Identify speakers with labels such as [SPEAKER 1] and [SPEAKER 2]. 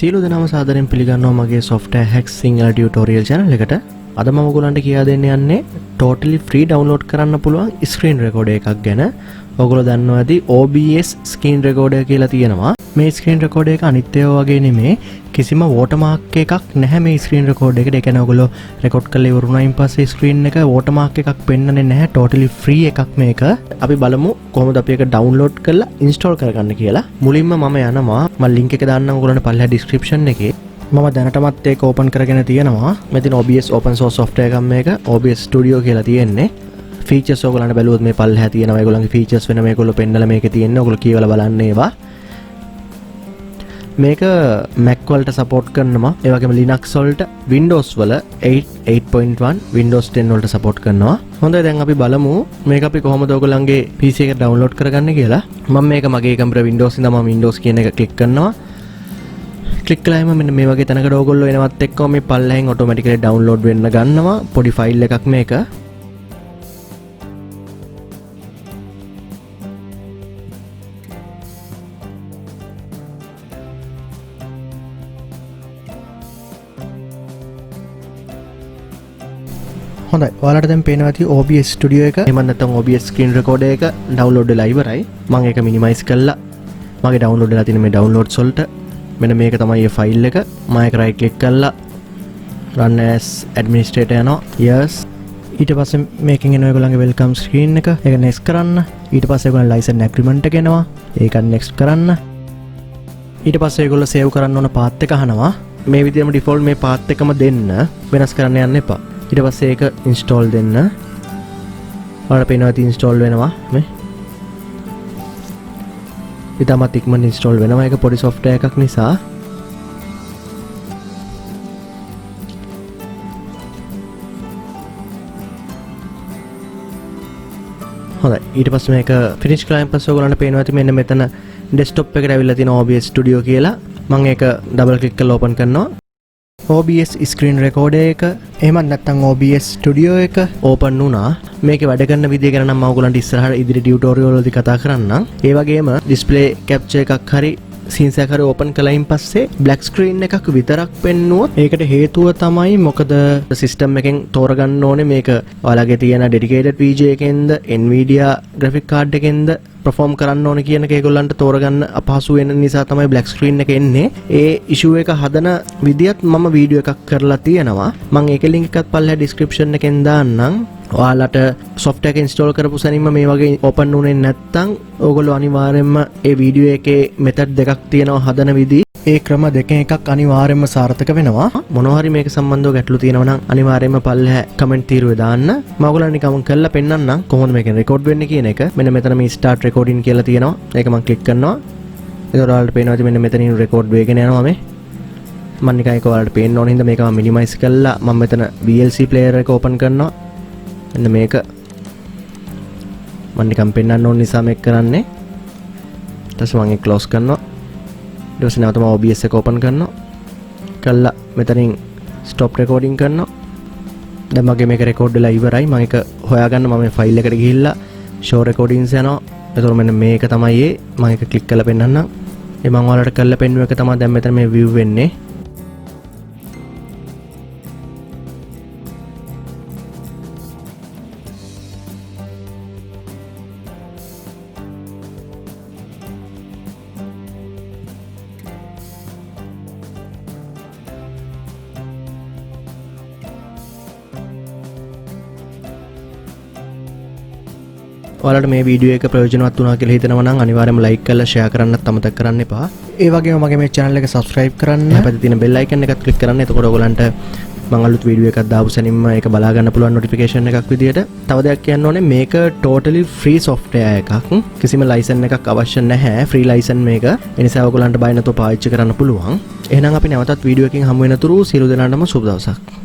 [SPEAKER 1] සියලු දෙනාම සාදරයෙන් පිළිගන්නවා මගේ software hacks Sinhala tutorial channel එකට. අද මම ඔයගොල්ලන්ට කියා දෙන්න යන්නේ totally free download කරන්න පුළුවන් screen recorder එකක් ගැන. ඔයගොල්ලෝ දන්නවා ඇති OBS screen recorder කියලා තියෙනවා. මේ screen recorder එක අනිත් ඒවා වගේ නෙමේ. කිසිම watermark එකක් නැහැ මේ screen recorder එකට. ඒ කියන්නේ ඔයගොල්ලෝ record කරලා ඉවරුනායින් පස්සේ screen එක watermark එකක් පෙන්නන්නේ නැහැ. totally free එකක් මේක. අපි බලමු කොහොමද අපි ඒක download කරලා install කරගන්න කියලා. මුලින්ම මම යනවා. මම link එක දාන්නම් ඔයගොල්ලන්ට පල්ලෙහා description එකේ. මම දැනටමත් ඒක ඕපන් කරගෙන තියෙනවා. මෙතන OBS open source software එකක් මේක OBS studio කියලා තියෙන්නේ. features ඔයගොල්ලන්ට බැලුවොත් මේ පල්ලෙහා තියෙනවා. ඒගොල්ලන්ගේ features වෙන මේගොල්ලෝ පෙන්නලා මේකේ තියෙන්නේ. ඔයගොල්ලෝ කියවලා බලන්න ඒවා. මේක Mac වලට support කරනවා. ඒ වගේම Linux වලට Windows වල 8.1 Windows 10 වලට support කරනවා. හොඳයි දැන් අපි බලමු මේක අපි කොහොමද ඔයගොල්ලන්ගේ PC එකට download කරගන්නේ කියලා. මම මේක මගේ කම්පියුටර් Windows ඉඳන් මම Windows කියන එක click කරනවා. ක්ලික් කළාම මෙන්න මේ වගේ තැනකට ඕගොල්ලෝ එනවත් එක්කම මේ පල්ලෙහෙන් ඔටෝමැටිකලි ඩවුන්ලෝඩ් වෙන්න ගන්නවා පොඩි ෆයිල් එකක් මේක. හොඳයි ඔයාලට දැන් පේනවා ඇති OBS studio එක එහෙම නැත්නම් OBS screen recorder එක ඩවුන්ලෝඩ් වෙලා ඉවරයි. මම ඒක මිනිමයිස් කළා. මගේ ඩවුන්ලෝඩ් වෙලා තියෙන මේ ඩවුන්ලෝඩ්ස් වලට මෙන්න මේක තමයි මේ ෆයිල් එක. මම ඒක right click කරලා run as administrator යනවා. yes. ඊට පස්සේ මේකෙන් එන ඔයගොල්ලන්ගේ welcome screen එක. ඒක next කරන්න. ඊට පස්සේ ඔයගොල්ලන් license agreement එක එනවා. ඒක next කරන්න. ඊට පස්සේ ඔයගොල්ලෝ save කරන්න ඕන path එක අහනවා. මේ විදිහම default මේ path එකම දෙන්න. වෙනස් කරන්න යන්න එපා. ඊට පස්සේ ඒක install දෙන්න. ඔයාලට පේනවා ඉතින් install වෙනවා මේ. ඉතාමත් ඉක්මනට install වෙනවා. ඒක පොඩි software එකක් නිසා. හොඳයි ඊට පස්සේ මේක finish කළායින් පස්සේ ඔයගොල්ලන්ට පේනවා ඇති මෙන්න මෙතන desktop එකට ඇවිල්ලා තියෙන OBS studio කියලා. මම ඒක double click කරලා open කරනවා. OBS screen recorder එක එහෙමත් නැත්නම් OBS studio එක open වුණා. මේකේ වැඩ කරන විදිය ගැන නම් මම ඔයගොල්ලන්ට ඉස්සරහට ඉදිරි tutorial වලදී කතා කරන්නම්. ඒ වගේම display capture එකක් හරි scenes එකක් හරි open කළයින් පස්සේ black screen එකක් විතරක් පෙන්නුවොත් ඒකට හේතුව තමයි මොකද system එකෙන් තෝරගන්න ඕනේ මේක ඔයාලගේ තියෙන dedicated VJ එකෙන්ද Nvidia graphic card එකෙන්ද perform කරන්න ඕනේ කියන එක ඒගොල්ලන්ට තෝරගන්න අපහසු වෙන නිසා තමයි black screen එක එන්නේ. ඒ issue එක හදන විදියත් මම වීඩියෝ එකක් කරලා තියෙනවා. මම ඒකේ link එකත් පල්ලෙහා description එකෙන් දාන්නම්. ඔයාලට software එක install කරපු සැනින්ම මේ වගේ open වුනේ නැත්නම් ඕගොල්ලෝ අනිවාර්යයෙන්ම ඒ වීඩියෝ එකේ method දෙකක් තියෙනවා හදන විදිහ. ඒ ක්‍රම දෙකෙන් එකක් අනිවාර්යයෙන්ම සාර්ථක වෙනවා. මොනවා හරි මේක සම්බන්ධව ගැටලු තියෙනවා නම් අනිවාර්යයෙන්ම පල්ලෙහා comment තීරුවේ දාන්න. මම ඔයගොල්ලන්ට නිකන් කරලා පෙන්නන්නම් කොහොමද මේකෙන් record වෙන්නේ කියන එක. මෙන්න මෙතන මේ start recording කියලා තියෙනවා. ඒක මම click කරනවා. එතකොට ඔයාලට පේනවා මෙන්න මෙතනින් record වෙගෙන යනවා මේ. මම නිකන් ඒක ඔයාලට පේන්න ඕන හින්දා මේක මම minimize කරලා මම මෙතන VLC player එක open කරනවා. මෙන්න මේක මම නිකන් පෙන්නන්න ඕන නිසා මේක කරන්නේ. ඊට පස්සේ මම ඒක close කරනවා. ඊට පස්සේ නැවතම OBS එක open කරනවා. කළා මෙතනින් stop recording කරනවා. දැන් මගේ මේක record වෙලා ඉවරයි. මම ඒක හොයාගන්න මම මේ file එකට ගිහිල්ලා show recordings යනවා. එතකොට මෙන්න මේක තමයි මම ඒක click කරලා පෙන්නන්නම්. ඒ මම ඔයාලට කරලා පෙන්නුව එක තමයි දැන් මෙතන මේ view වෙන්නේ. ඔයාලට මේ වීඩියෝ එක ප්‍රයෝජනවත් වුණා කියලා හිතනවා නම් අනිවාර්යයෙන්ම like කරලා share කරන්නත් අමතක කරන්න එපා. ඒ වගේම මගේ මේ channel එක subscribe කරන්න. පැත්තේ තියෙන bell icon එකත් click කරන්න. එතකොට ඔයගලන්ට මම අලුත් වීඩියෝ එකක් දාපු සැනින්ම ඒක බලා ගන්න පුළුවන් notification එකක් විදියට. තව දෙයක් කියන්න ඕනේ මේක totally free software එකක්. කිසිම license එකක් අවශ්‍ය නැහැ. free license මේක. ඒ නිසා ඔයගලන්ට බය නැතුව පාවිච්චි කරන්න පුළුවන්. එහෙනම් අපි නැවතත් වීඩියෝ එකකින් හමු වෙනතුරු සියලු දෙනාටම සුබ දවසක්.